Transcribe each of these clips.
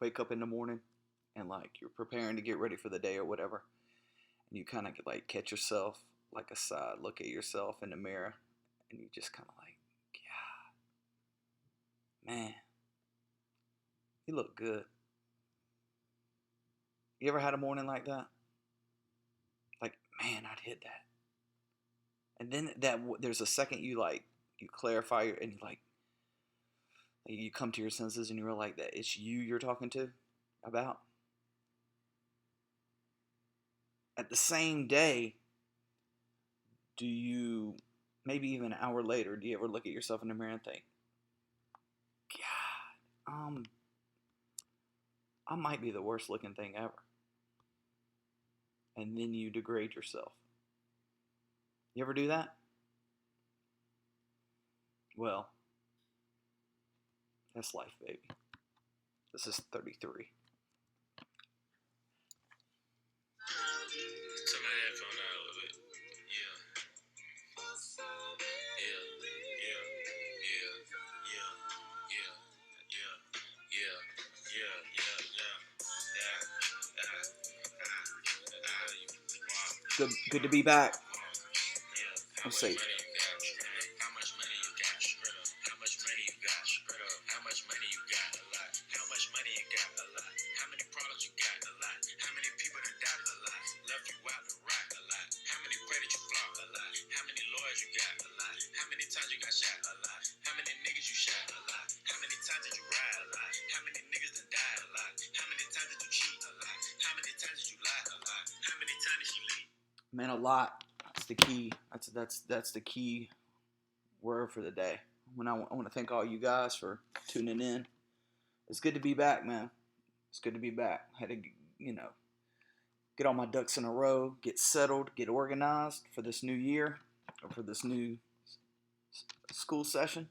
wake up in the morning and like you're preparing to get ready for the day or whatever, and you kind of like catch yourself like aside, look at yourself in the mirror, and you just kind of like, yeah, man, you look good. You ever had a morning like that? Like, man, I'd hit that. And then there's a second you like you clarify and you come to your senses and you realize that it's you're talking to about. At the same day, do you maybe even an hour later, do you ever look at yourself in the mirror and think, God, I might be the worst looking thing ever. And then you degrade yourself. You ever do that? Well, that's life, baby. This is 33. Turn my headphone down a little bit. Yeah. Yeah. Yeah. Yeah. Yeah. Yeah. Yeah. Yeah. Yeah. Yeah. Good to be back. Let's see. How much money you got? How much money you got? How much money you got? A lot. How much money you got? A lot. How many problems you got? A lot. How many people that died? A lot. Left you out to rot? A lot. How many credit you flop? A lot. How many lawyers you got? A lot. How many times you got shot? A lot. How many niggas you shot? A lot. How many times did you ride? A lot. How many niggas done died? A lot. How many times did you cheat? A lot. How many times did you lie? A lot. How many times did she leave? Man, a lot. That's the key. That's the key word for the day. I want to thank all you guys for tuning in. It's good to be back, man. It's good to be back. I had to, get all my ducks in a row, get settled, get organized for this new year or for this new school session.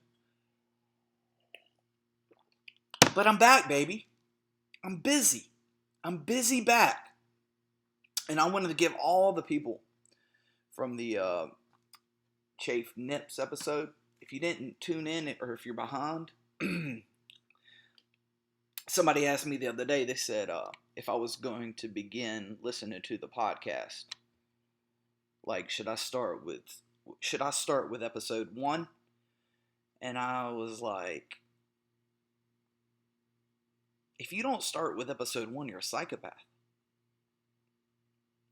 But I'm back, baby. I'm busy. I'm busy back. And I wanted to give all the people from the Chafe Nips episode, if you didn't tune in or if you're behind, somebody asked me the other day, they said if I was going to begin listening to the podcast, like should I start with episode 1? And I was like, if you don't start with episode 1, you're a psychopath.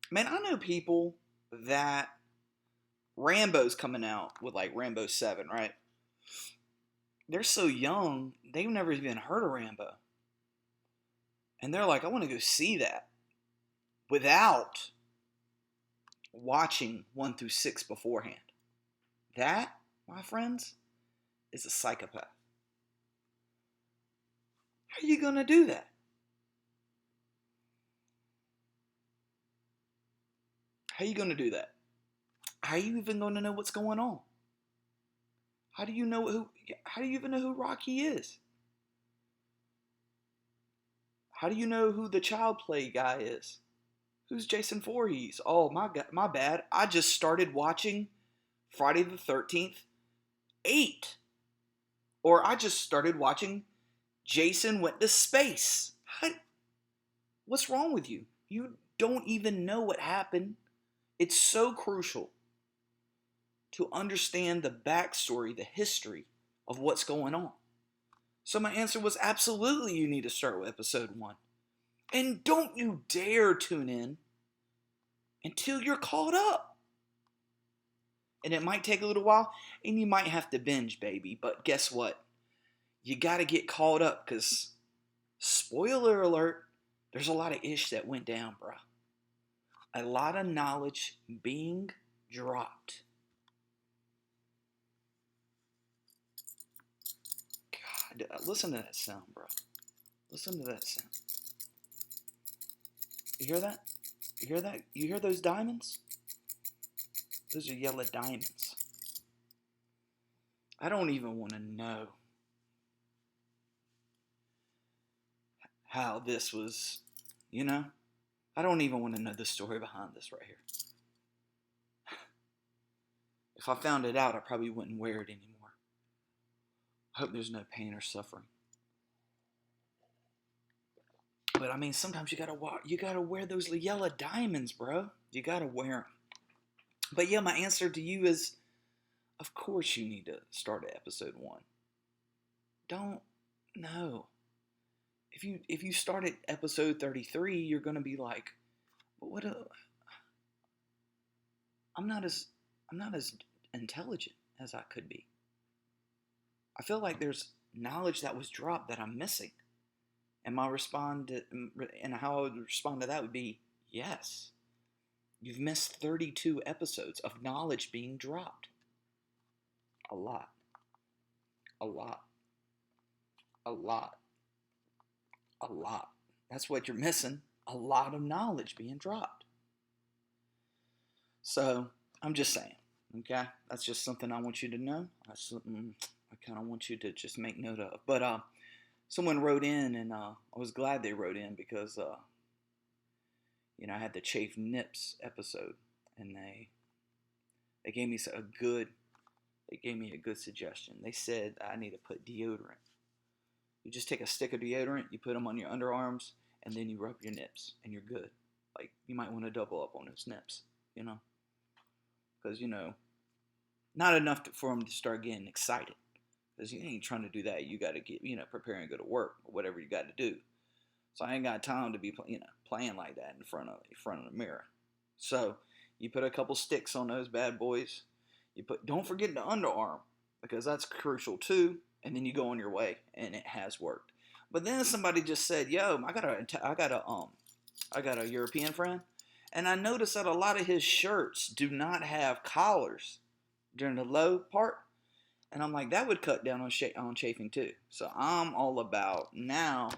Man, I know people that Rambo's coming out with like Rambo 7, right? They're so young, they've never even heard of Rambo. And they're like, I want to go see that without watching 1 through 6 beforehand. That, my friends, is a psychopath. How are you going to do that? How are you going to do that? How are you even going to know what's going on? How do you even know who Rocky is? How do you know who the child play guy is? Who's Jason Voorhees? Oh, my bad. I just started watching Friday the 13th 8. Or I just started watching Jason Went to Space. What's wrong with you? You don't even know what happened. It's so crucial to understand the backstory, the history of what's going on. So my answer was absolutely you need to start with episode 1. And don't you dare tune in until you're caught up. And it might take a little while, and you might have to binge, baby. But guess what? You got to get caught up because, spoiler alert, there's a lot of ish that went down, bro. A lot of knowledge being dropped. God, listen to that sound, bro. Listen to that sound. You hear that? You hear that? You hear those diamonds? Those are yellow diamonds. I don't even want to know how this was, I don't even want to know the story behind this right here. If I found it out, I probably wouldn't wear it anymore. I hope there's no pain or suffering. but I mean, sometimes you gotta wear those yellow diamonds, bro. You gotta wear them. But yeah, my answer to you is, of course you need to start at episode 1. Don't no. If you start at episode 33, you're gonna be like, but what a I'm not as intelligent as I could be. I feel like there's knowledge that was dropped that I'm missing. And how I would respond to that would be yes. You've missed 32 episodes of knowledge being dropped. A lot. A lot. A lot. A lot. That's what you're missing. A lot of knowledge being dropped. So, I'm just saying, okay? That's just something I want you to know. That's something I kind of want you to just make note of. But someone wrote in, and I was glad they wrote in because, I had the Chafe Nips episode, and they gave me a good suggestion. They said I need to put deodorant. You just take a stick of deodorant, you put them on your underarms, and then you rub your nips, and you're good. Like, you might want to double up on those nips, because, not enough for them to start getting excited. Because you ain't trying to do that. You got to get, prepare and go to work or whatever you got to do. So I ain't got time to be, playing like that in front of the mirror. So you put a couple sticks on those bad boys. Don't forget the underarm, because that's crucial too. And then you go on your way, and it has worked. But then somebody just said, "Yo, I got a European friend, and I noticed that a lot of his shirts do not have collars during the low part." And I'm like, that would cut down on chafing too. So I'm all about now.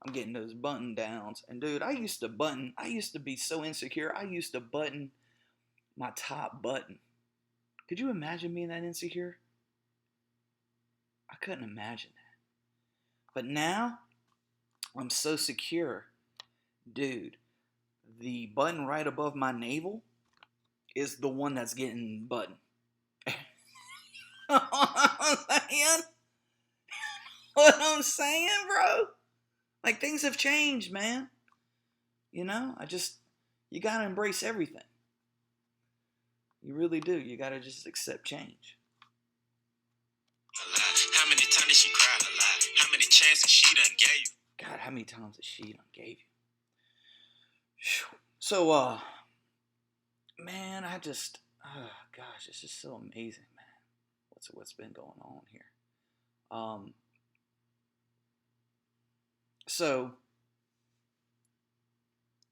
I'm getting those button downs. And dude, I used to be so insecure. I used to button my top button. Could you imagine being that insecure? I couldn't imagine that. But now, I'm so secure. Dude, the button right above my navel is the one that's getting buttoned. What I'm saying, bro? Like, things have changed, man. You gotta embrace everything. You really do. You gotta just accept change. How many times did she cry? How many chances she done gave you? God, how many times did she done gave you? So, man, gosh, it's just so amazing, man. What's been going on here? So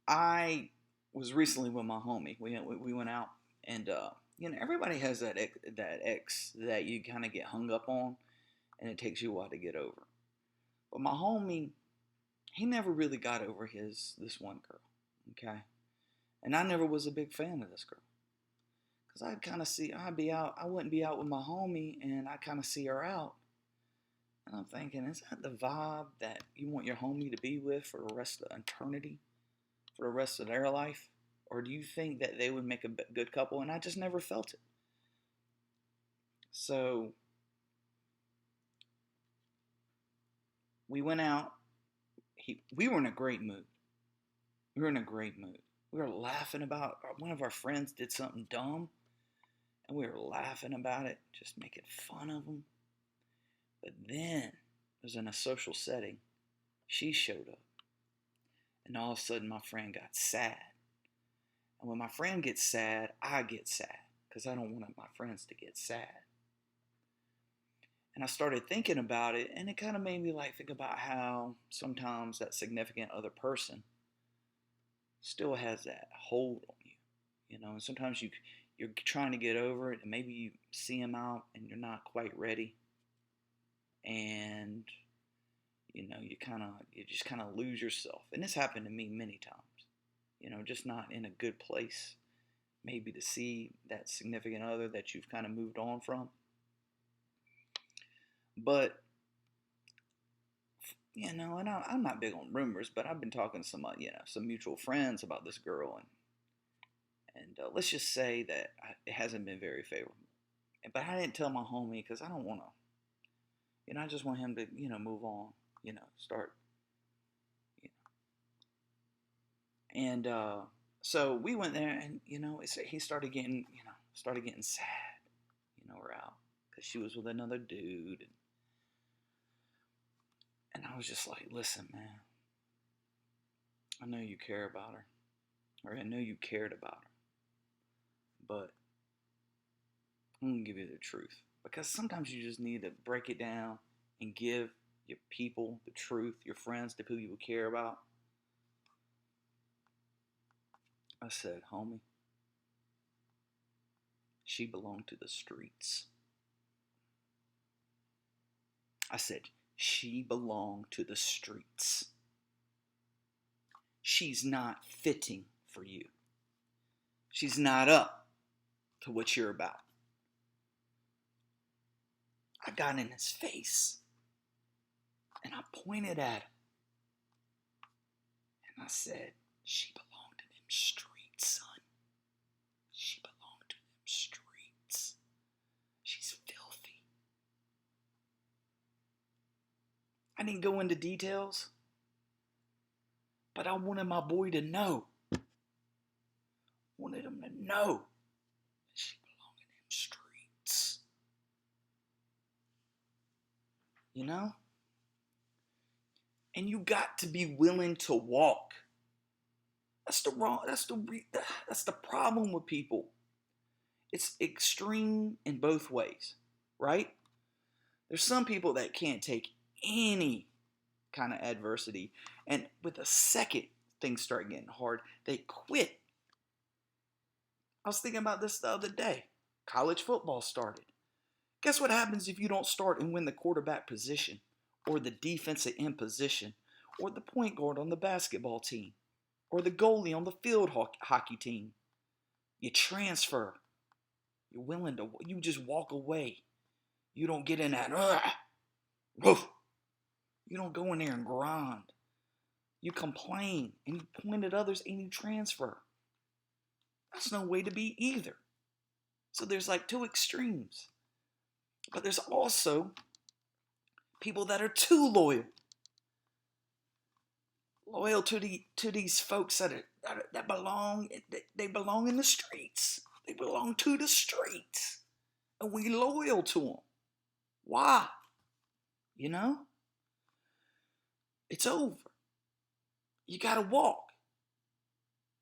I was recently with my homie. We went out, and everybody has that ex that you kind of get hung up on, and it takes you a while to get over. But my homie, he never really got over this one girl, okay? And I never was a big fan of this girl, because I'd kind of I wouldn't be out with my homie, and I kind of see her out. And I'm thinking, is that the vibe that you want your homie to be with for the rest of eternity? For the rest of their life? Or do you think that they would make a good couple? And I just never felt it. So, we went out. We were in a great mood. We were laughing about, one of our friends did something dumb, and we were laughing about it, just making fun of them. But then, it was in a social setting, she showed up. And all of a sudden, my friend got sad. And when my friend gets sad, I get sad, because I don't want my friends to get sad. And I started thinking about it, and it kind of made me think about how sometimes that significant other person still has that hold on you, and sometimes you're trying to get over it, and maybe you see them out, and you're not quite ready. And you just kind of lose yourself. And this happened to me many times, just not in a good place, maybe to see that significant other that you've kind of moved on from. But, and I'm not big on rumors, but I've been talking to some mutual friends about this girl, and let's just say that it hasn't been very favorable. But I didn't tell my homie, because I don't want to, I just want him to, move on, start, And so we went there, and he started getting, sad, we're out because she was with another dude, and I was just like, listen, man, I know you care about her, or I know you cared about her, but I'm gonna give you the truth, because sometimes you just need to break it down and give your people the truth, your friends, the people you care about. I said, homie, she belonged to the streets. I said, she belonged to the streets. She's not fitting for you. She's not up to what you're about. I got in his face and I pointed at him and I said, she belonged to them streets, son. She belonged to them streets. She's filthy. I didn't go into details, but I wanted my boy to know. Wanted him to know that she belonged in them streets. You know? And you got to be willing to walk. That's the problem with people. It's extreme in both ways, right? There's some people that can't take any kind of adversity, and with a second things start getting hard, they quit. I was thinking about this the other day. College football started. Guess what happens if you don't start and win the quarterback position, or the defensive end position, or the point guard on the basketball team, or the goalie on the field hockey team? You transfer. You just walk away. You don't get in that, woof. You don't go in there and grind. You complain and you point at others and you transfer. That's no way to be either. So there's like two extremes. But there's also people that are too loyal. Loyal to these folks that belong. They belong in the streets. They belong to the streets. And we loyal to them. Why? It's over. You gotta walk.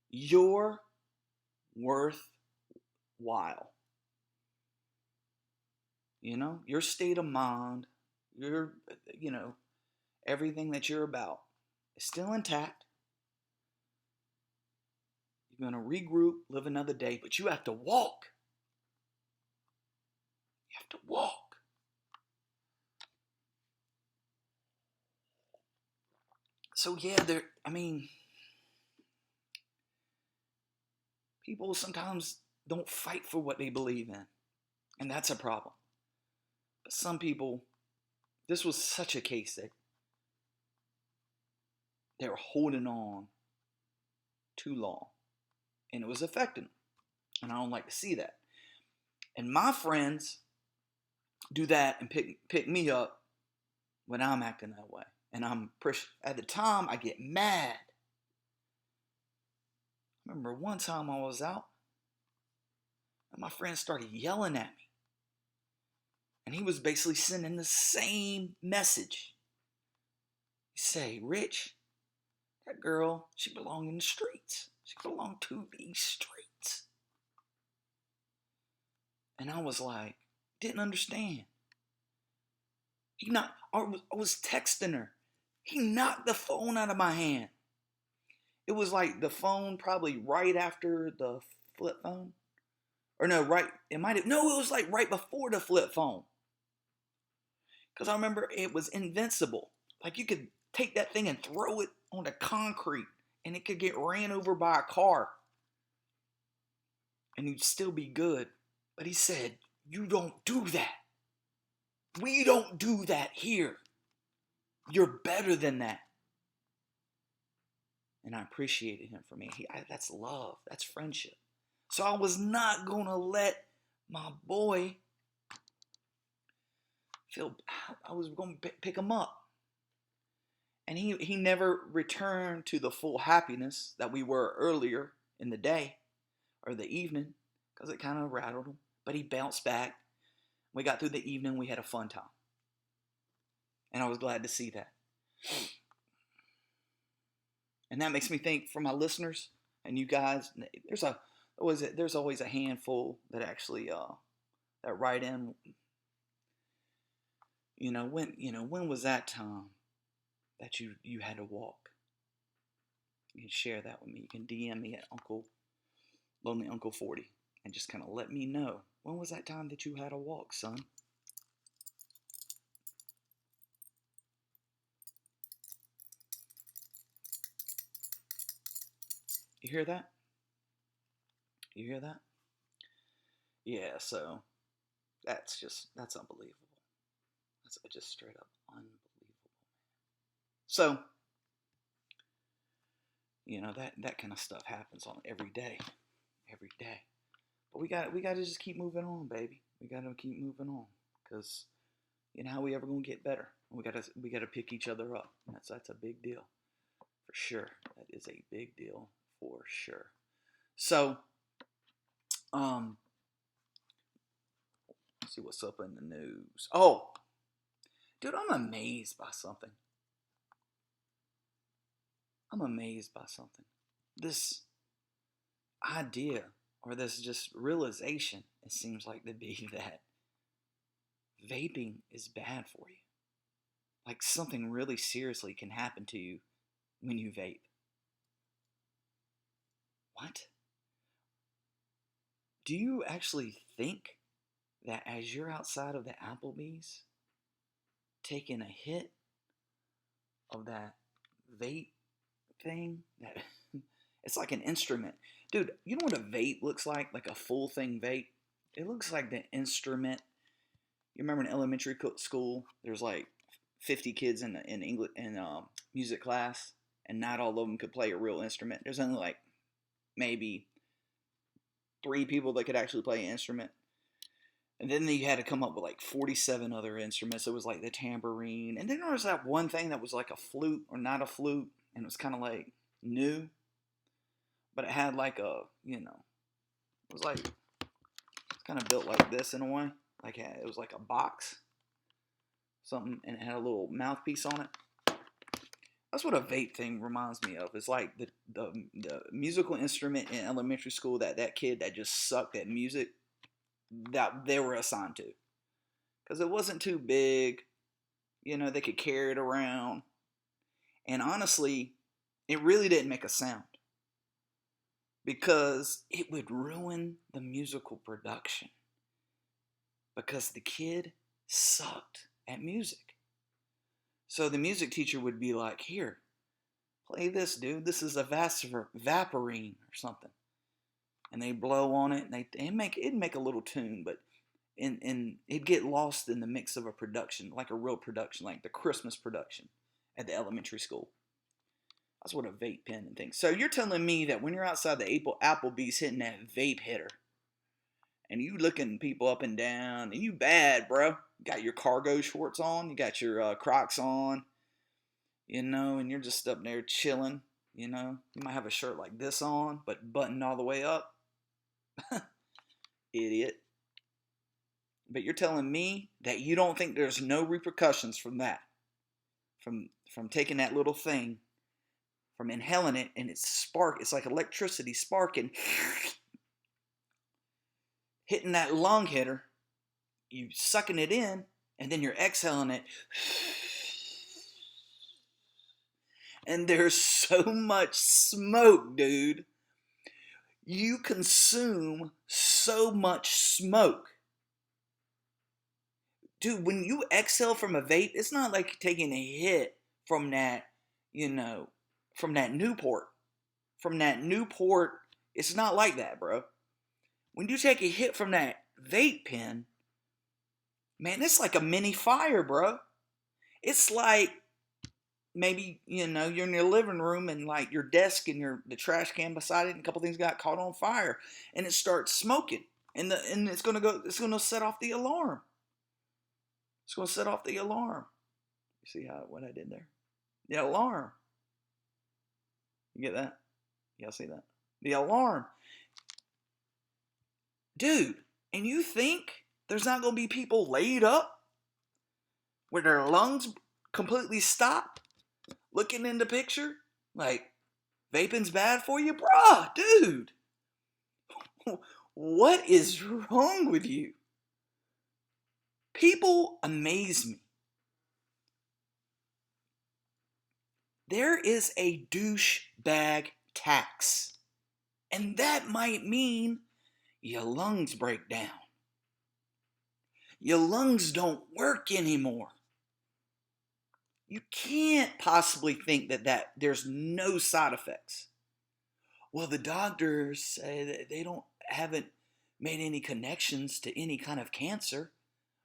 You're worthwhile. Your state of mind, everything that you're about is still intact. You're gonna regroup, live another day, but you have to walk. You have to walk. So yeah, people sometimes don't fight for what they believe in, and that's a problem. But some people, this was such a case that they were holding on too long, and it was affecting them, and I don't like to see that. And my friends do that and pick me up when I'm acting that way. And at the time, I get mad. I remember one time I was out, and my friend started yelling at me. And he was basically sending the same message. He say, Rich, that girl, she belonged in the streets. She belonged to these streets. And I was like, didn't understand. I was texting her. He knocked the phone out of my hand. It was like the phone probably right after the flip phone. Or no, it was like right before the flip phone. Because I remember it was invincible. Like you could take that thing and throw it on the concrete and it could get ran over by a car. And you'd still be good. But he said, you don't do that. We don't do that here. You're better than that. And I appreciated him for me. That's love. That's friendship. So I was not going to let my boy I was going to pick him up. And he never returned to the full happiness that we were earlier in the day or the evening because it kind of rattled him. But he bounced back. We got through the evening. We had a fun time. And I was glad to see that. And that makes me think for my listeners and you guys, there's always a handful that actually that write in. When was that time that you had to walk? You can share that with me. You can DM me at Lonely Uncle 40 and just kind of let me know, when was that time that you had to walk, son? You hear that? You hear that? Yeah, so that's unbelievable. That's just straight up unbelievable. So, that kind of stuff happens on every day. Every day. But we got to just keep moving on, baby. We got to keep moving on cuz how we ever going to get better? We got to pick each other up. That's a big deal. For sure. That is a big deal for sure. So, let's see what's up in the news. Oh, dude, I'm amazed by something. This idea or this just realization, it seems like to be that vaping is bad for you. Like something really seriously can happen to you when you vape. What? Do you actually think that as you're outside of the Applebee's taking a hit of that vape thing, that it's like an instrument? Dude, you know what a vape looks like? Like a full thing vape? It looks like the instrument. You remember in elementary school, there's like 50 kids in English in music class, and not all of them could play a real instrument. There's only like maybe 3 people that could actually play an instrument. And then you had to come up with like 47 other instruments. It was like the tambourine. And then there was that one thing that was like a flute or not a flute. And it was kind of like new. But it had like it was like, it's kind of built like this in a way. Like it was like a box. Something. And it had a little mouthpiece on it. That's what a vape thing reminds me of. It's like the musical instrument in elementary school that kid that just sucked at music that they were assigned to. Because it wasn't too big. They could carry it around. And honestly, it really didn't make a sound. Because it would ruin the musical production. Because the kid sucked at music. So the music teacher would be like, here, play this, dude. This is a vaporine or something. And they blow on it, and it'd make a little tune, but it'd get lost in the mix of a production, like a real production, like the Christmas production at the elementary school. That's what a vape pen and things. So you're telling me that when you're outside the Applebee's hitting that vape hitter, and you looking people up and down, and you bad, bro. You got your cargo shorts on, you got your Crocs on, and you're just up there chilling, You might have a shirt like this on, but buttoned all the way up. Idiot. But you're telling me that you don't think there's no repercussions from that, from taking that little thing, from inhaling it, and it's like electricity sparking, hitting that lung hitter, you sucking it in, and then you're exhaling it, and there's so much smoke, dude. You consume so much smoke. Dude, when you exhale from a vape, it's not like taking a hit from that, from that Newport. From that Newport, it's not like that, bro. When you take a hit from that vape pen, man, it's like a mini fire, bro. It's like maybe, you're in your living room and like your desk and the trash can beside it and a couple things got caught on fire and it starts smoking and it's going to set off the alarm. It's going to set off the alarm. You see what I did there? The alarm. You get that? Y'all see that? The alarm. Dude, and you think there's not going to be people laid up where their lungs completely stop looking in the picture? Like, vaping's bad for you? Bruh, dude. What is wrong with you? People amaze me. There is a douchebag tax. And that might mean your lungs break down. Your lungs don't work anymore. You can't possibly think that there's no side effects. Well, the doctors say that they haven't made any connections to any kind of cancer.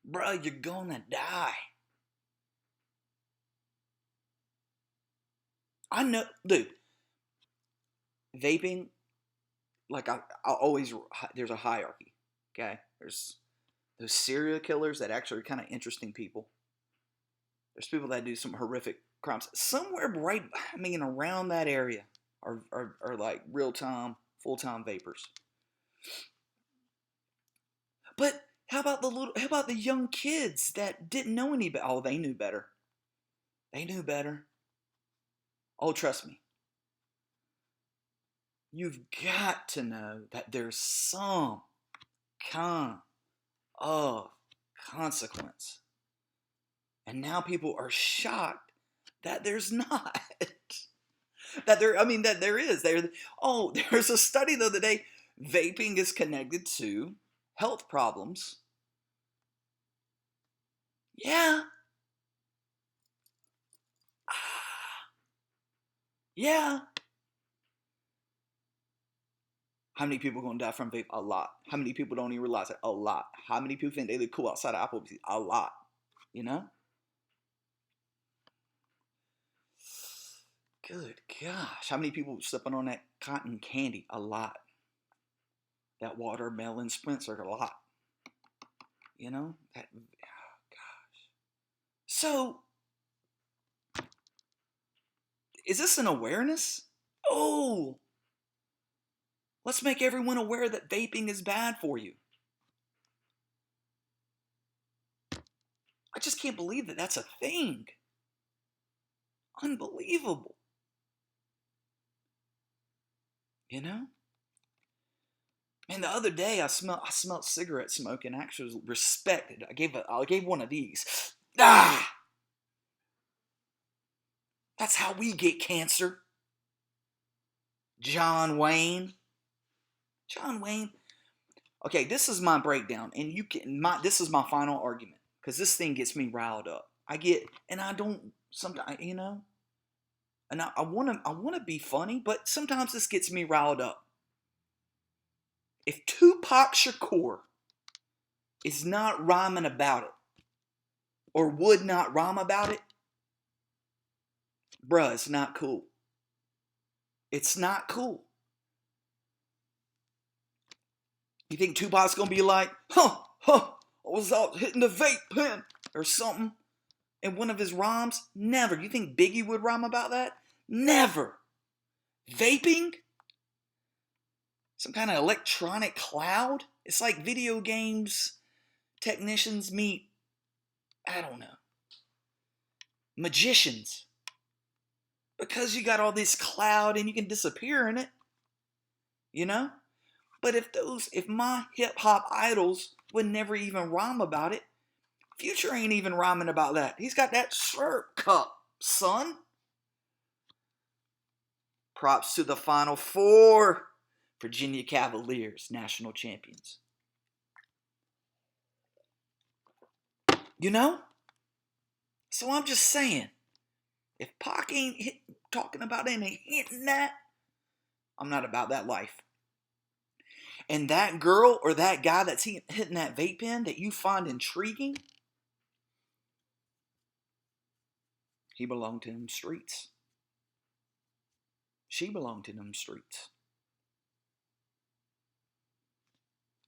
Bruh, you're gonna die. I know, dude, vaping, like I always, there's a hierarchy, okay? There's those serial killers that actually are kind of interesting people. There's people that do some horrific crimes. Somewhere right, I mean, around that area are like real-time, full-time vapors. But how about the young kids that didn't know any better? Oh, they knew better. They knew better. Oh, trust me. You've got to know that there's some kind of consequence. And now people are shocked that there's not. That there is. There's a study the other day. Vaping is connected to health problems. Yeah. Yeah. How many people are going to die from vape? A lot. How many people don't even realize it? A lot. How many people think they look cool outside of Applebee's? A lot. You know? Good gosh. How many people slipping on that cotton candy? A lot. That watermelon Spencer? A lot. You know? That, oh gosh. So, is this an awareness? Oh, let's make everyone aware that vaping is bad for you. I just can't believe that that's a thing. Unbelievable. You know? And the other day I smelled cigarette smoke and actually was respected. I gave one of these. Ah! That's how we get cancer. John Wayne. John Wayne. Okay, this is my breakdown, and this is my final argument, because this thing gets me riled up. And I don't sometimes, and I want to be funny, but sometimes this gets me riled up. If Tupac Shakur is not rhyming about it, or would not rhyme about it, bruh, it's not cool. It's not cool. You think Tupac's gonna be like, I was out hitting the vape pen or something in one of his rhymes? Never. You think Biggie would rhyme about that? Never. Vaping? Some kind of electronic cloud? It's like video games technicians meet, I don't know, magicians. Because you got all this cloud and you can disappear in it. You know? But if my hip hop idols would never even rhyme about it, Future ain't even rhyming about that. He's got that slurp cup, son. Props to the Final Four. Virginia Cavaliers, national champions. You know? So I'm just saying, if Pac ain't talking about it and hitting that, I'm not about that life. And that girl or that guy that's hitting that vape pen that you find intriguing, he belonged to them streets. She belonged to them streets.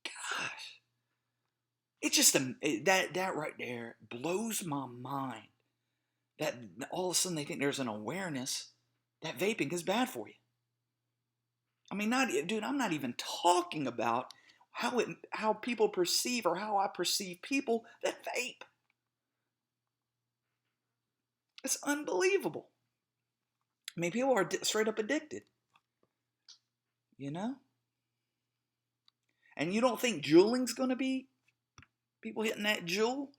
Gosh. It just, that right there blows my mind. that all of a sudden they think there's an awareness that vaping is bad for you. I mean, dude, I'm not even talking about how people perceive or how I perceive people that vape. It's unbelievable. I mean, people are straight up addicted. You know? And you don't think juuling's going to be people hitting that Juul?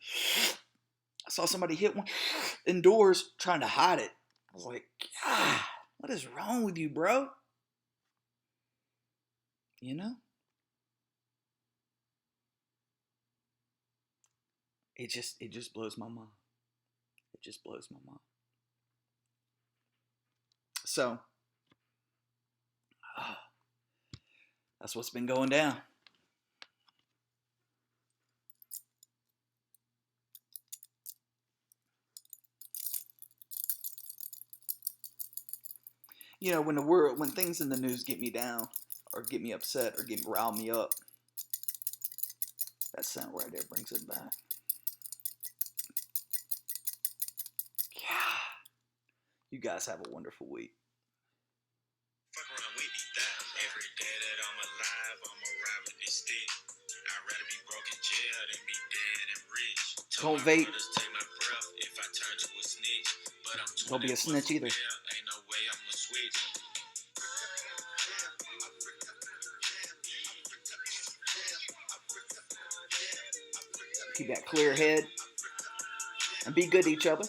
I saw somebody hit one indoors trying to hide it. I was like, God, what is wrong with you, bro? You know? It just blows my mind. It just blows my mind. So, that's what's been going down. You know, when things in the news get me down, or get me upset, or rile me up, that sound right there brings it back. Yeah. You guys have a wonderful week. Fuck around with these thighs. Every day that I'm alive, I'ma ride with this stick. I'd rather be broke in jail than be dead and rich. Don't vape. Take my breath if I turn to a snitch. But I'm Don't be a snitch either. Ain't no way I'ma switch. Keep that clear head. And be good to each other.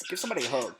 Give somebody a hug.